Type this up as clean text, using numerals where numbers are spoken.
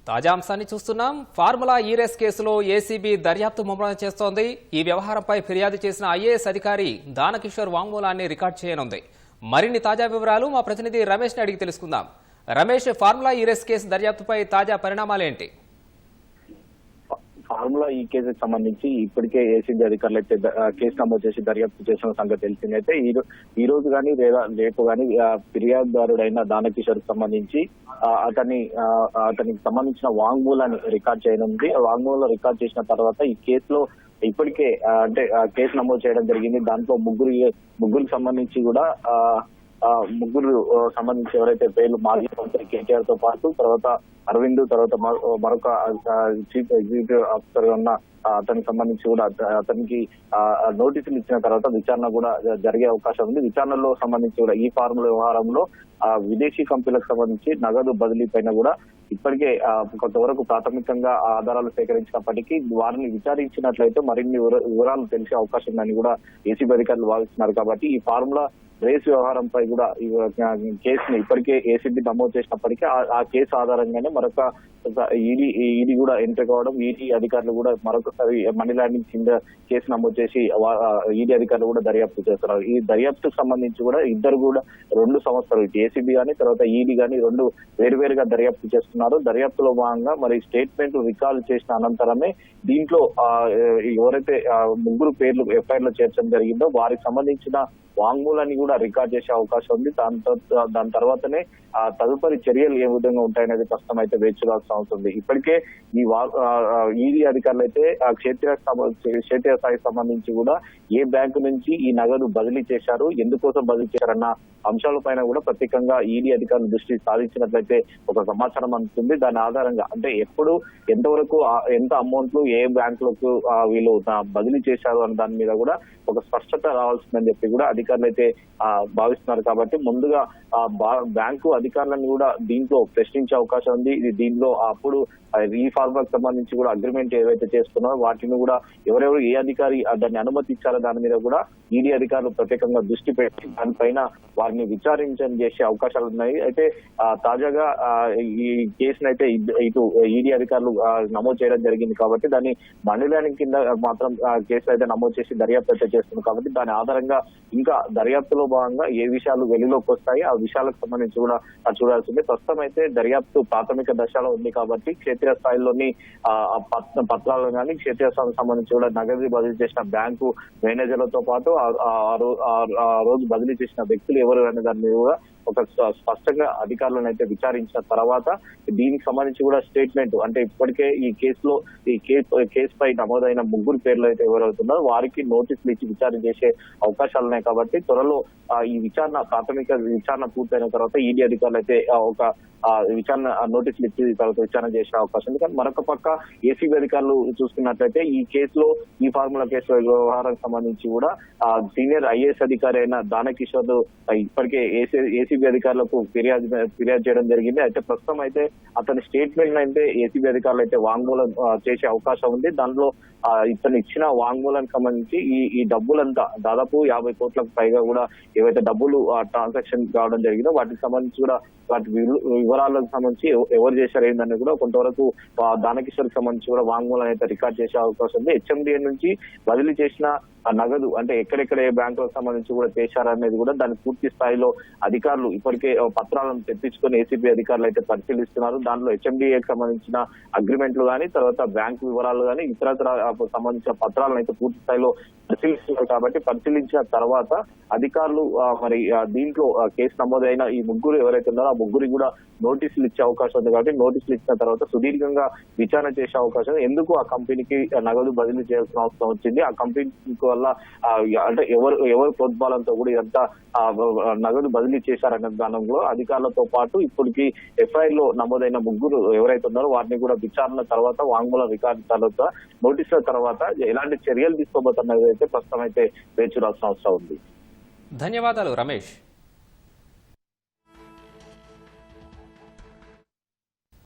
తాజా అంశాన్ని చూస్తున్నాం. ఫార్ములా ఈ-రేస్ కేసులో ఏసీబీ దర్యాప్తు ముమ్మరం చేస్తోంది. ఈ వ్యవహారంపై ఫిర్యాదు చేసిన ఐఏఎస్ అధికారి దానకిషోర్ వాంగ్మూలాన్ని రికార్డు చేయనుంది. మరిన్ని తాజా వివరాలు మా ప్రతినిధి రమేష్ ని అడిగి తెలుసుకుందాం. రమేష్, ఫార్ములా ఈ-రేస్ కేసు దర్యాప్తుపై తాజా పరిణామాలేంటి? ఫార్ములా ఈ కేసుకు సంబంధించి ఇప్పటికే ఏసీబీ అధికారులు అయితే కేసు నమోదు చేసి దర్యాప్తు చేసిన సంగతి తెలిసింది. అయితే ఈ రోజు కానీ లేదా రేపు కానీ ఫిర్యాదుదారుడైన దానకిషోర్ సంబంధించి అతనికి సంబంధించిన వాంగ్మూలాన్ని రికార్డ్ చేయనుంది. వాంగ్మూలం రికార్డ్ చేసిన తర్వాత ఈ కేసులో ఇప్పటికే కేసు నమోదు చేయడం జరిగింది. దాంట్లో ముగ్గురికి సంబంధించి కూడా ముగ్గురు సంబంధించి ఎవరైతే పేర్లు మాజీ మంత్రి కేటీఆర్ తో పాటు తర్వాత అరవింద్, తర్వాత మరొక చీఫ్ ఎగ్జిక్యూటివ్ ఆఫీసర్ ఉన్న అతనికి సంబంధించి కూడా అతనికి నోటీసులు ఇచ్చిన తర్వాత విచారణ కూడా జరిగే అవకాశం ఉంది. విచారణలో సంబంధించి కూడా ఈ ఫార్ములా వ్యవహారంలో విదేశీ కంపెనీలకు సంబంధించి నగదు బదిలీ పైన కూడా ఇప్పటికే కొంతవరకు ప్రాథమికంగా ఆధారాలు సేకరించినప్పటికీ వారిని విచారించినట్లయితే మరిన్ని వివరాలు తెలిసే అవకాశం ఉందని కూడా ఏసీబీ అధికారులు భావిస్తున్నారు. కాబట్టి ఈ ఫార్ములా రేస్ వ్యవహారంపై కూడా కేసును ఇప్పటికే ఏసీబీ నమోదు చేసినప్పటికీ ఆ కేసు ఆధారంగానే మరొక ఈడీ కూడా ఎంటర్ కావడం, ఈడీ అధికారులు కూడా మరొకసారి మనీ లాండరింగ్ కింద కేసు నమోదు చేసి ఈడీ అధికారులు కూడా దర్యాప్తు చేస్తున్నారు. ఈ దర్యాప్తుకు సంబంధించి కూడా ఇద్దరు కూడా రెండు సంస్థలు, ఏసీబీ గానీ తర్వాత ఈడీ గానీ రెండు వేరువేరుగా దర్యాప్తు చేస్తున్నారు. దర్యాప్తులో భాగంగా మరి స్టేట్మెంట్ రికార్డు చేసిన అనంతరమే దీంట్లో ఎవరైతే ముగ్గురు పేర్లు ఎఫ్ఐఆర్ లో చేర్చడం జరిగిందో వారికి సంబంధించిన వాంగ్మూలాన్ని కూడా రికార్డ్ చేసే అవకాశం ఉంది. దాని తర్వాతనే తదుపరి చర్యలు ఏ విధంగా ఉంటాయనేది ప్రస్తుతం అయితే వేచి చూడాల్సిన అవసరం ఉంది. ఇప్పటికే ఈ ఈడీ అధికారులు అయితే క్షేత్రీయ స్థాయికి సంబంధించి కూడా ఏ బ్యాంకు నుంచి ఈ నగదు బదిలీ చేశారు, ఎందుకోసం బదిలీ చేశారన్న అంశాలపైన కూడా ప్రత్యేకంగా ఈడీ అధికారులు దృష్టి సాధించినట్లయితే ఒక సమాచారం అందుతుంది. దాని ఆధారంగా ఎప్పుడు ఎంతవరకు ఎంత అమౌంట్లు ఏ బ్యాంకులకు వీళ్ళు బదిలీ చేశారు అన్న దాని మీద కూడా ఒక స్పష్టత రావాల్సిందని చెప్పి కూడా అధికారులు అయితే భావిస్తున్నారు. కాబట్టి ముందుగా బ్యాంకు అధికారులను కూడా దీంట్లో ప్రశ్నించే అవకాశం ఉంది. దీనిలో అప్పుడు ఈ ఫార్ములాకు సంబంధించి కూడా అగ్రిమెంట్ ఏవైతే చేస్తున్నారో వాటిని కూడా ఎవరెవరు ఏ అధికారి దాన్ని అనుమతి ఇచ్చారో దాని మీద కూడా ఈడీ అధికారులు ప్రత్యేకంగా దృష్టి పెట్టి దానిపైన వారిని విచారించని చేసే అవకాశాలు ఉన్నాయి. అయితే తాజాగా ఈ కేసును అయితే ఇటు ఈడీ అధికారులు నమోదు చేయడం జరిగింది. కాబట్టి దాన్ని మనీ లాండరింగ్ కింద మాత్రం కేసు అయితే నమోదు చేసి దర్యాప్తు అయితే చేస్తుంది. కాబట్టి దాని ఆధారంగా ఇంకా దర్యాప్తులో భాగంగా ఏ విషయాలు వెలుగులోకి వస్తాయి ఆ విషయాలకు సంబంధించి కూడా చూడాల్సింది. ప్రస్తుతం అయితే దర్యాప్తు ప్రాథమిక దశలో ఉంది. కాబట్టి క్షేత్రీయ స్థాయిలోని పత్రాలను కానీ క్షేత్రీయ స్థాయికి సంబంధించి కూడా నగదు బదిలీ చేసిన బ్యాంకు మేనేజర్లతో పాటు ఆ రోజు బదిలీ చేసిన వ్యక్తులు ఎవరు అనే దాని మీద కూడా ఒక స్పష్టంగా విచారించిన అయితే విచారించిన తర్వాత దీనికి సంబంధించి కూడా స్టేట్మెంట్ ఇప్పటికే ఈ కేసులో కేసుపై నమోదైన ముగ్గురు పేర్లు అయితే ఎవరవుతున్నారో వారికి నోటీసులు ఇచ్చి విచారణ చేసే అవకాశాలు ఉన్నాయి. కాబట్టి త్వరలో ఈ ప్రాథమిక విచారణ పూర్తయిన తర్వాత ఈడీ అధికారులు అయితే ఒక విచారణ నోటీసులు ఇచ్చి తర్వాత విచారణ చేసే అవకాశం ఉంది. కానీ మరొక పక్క ఏసీబీ అధికారులు చూసుకున్నట్లయితే ఈ కేసులో ఈ ఫార్ములా కేసు వ్యవహారానికి సంబంధించి కూడా సీనియర్ ఐఏఎస్ అధికారి అయిన దానకిషోర్ ఇప్పటికే ఏసీబీ అధికారులకు ఫిర్యాదు చేయడం జరిగింది. అయితే ప్రస్తుతం అయితే అతని స్టేట్మెంట్ అయితే ఏసీబీ అధికారులు అయితే వాంగ్మూలం చేసే అవకాశం ఉంది. దాంట్లో ఇతను ఇచ్చిన వాంగ్మూలానికి సంబంధించి ఈ డబ్బులంతా దాదాపు 50 కోట్లకు పైగా కూడా ఏవైతే డబ్బులు ట్రాన్సాక్షన్ కావడం జరిగిందో వాటికి సంబంధించి కూడా వాటి వివరాలకు సంబంధించి ఎవరు చేశారు ఏందని కూడా కొంతవరకు దానకిషోర్కి సంబంధించి కూడా వాంగ్మూలం అయితే రికార్డ్ చేసే అవకాశం ఉంది. హెచ్ఎండిఏ నుంచి బదిలీ చేసిన నగదు ఎక్కడెక్కడ ఏ బ్యాంకులకు సంబంధించి కూడా చేశారనేది కూడా దాని పూర్తి స్థాయిలో అధికారులు ఇప్పటికే పత్రాలను తెప్పించుకొని ఏసీబీ అధికారులు అయితే పరిశీలిస్తున్నారు. దాంట్లో హెచ్ఎండిఏకి సంబంధించిన అగ్రిమెంట్లు కానీ తర్వాత బ్యాంకు వివరాలు కానీ ఇతరత్ర సంబంధించిన పత్రాలను అయితే పూర్తి స్థాయిలో పరిశీలిస్తున్నారు. కాబట్టి పరిశీలించిన తర్వాత అధికారులు మరి దీంట్లో కేసు నమోదైన ఈ ముగ్గురు ఎవరైతే ఉన్నారో ఆ ముగ్గురికి కూడా నోటీసులు ఇచ్చే అవకాశం ఉంది. కాబట్టి నోటీసులు ఇచ్చిన తర్వాత సుదీర్ఘంగా విచారణ చేసే అవకాశం, ఎందుకు ఆ కంపెనీకి నగదు బదిలీ చేయాల్సిన అవసరం వచ్చింది, ఆ కంపెనీ వల్ల ఎవరు ప్రోద్బలంతో కూడా ఇదంతా నగదు బదిలీ చేశారనే దానంలో అధికారులతో పాటు ఇప్పటికి ఎఫ్ఐఆర్ లో నమోదైన ముగ్గురు ఎవరైతే ఉన్నారో వారిని కూడా విచారణ తర్వాత వాంగ్మూల రికార్డు తర్వాత నోటీసుల తర్వాత ఎలాంటి చర్యలు తీసుకోబోతున్నది అయితే ప్రస్తుతం అయితే వేచి చూడాల్సిన అవసరం ఉంది. ధన్యవాదాలు రమేష్.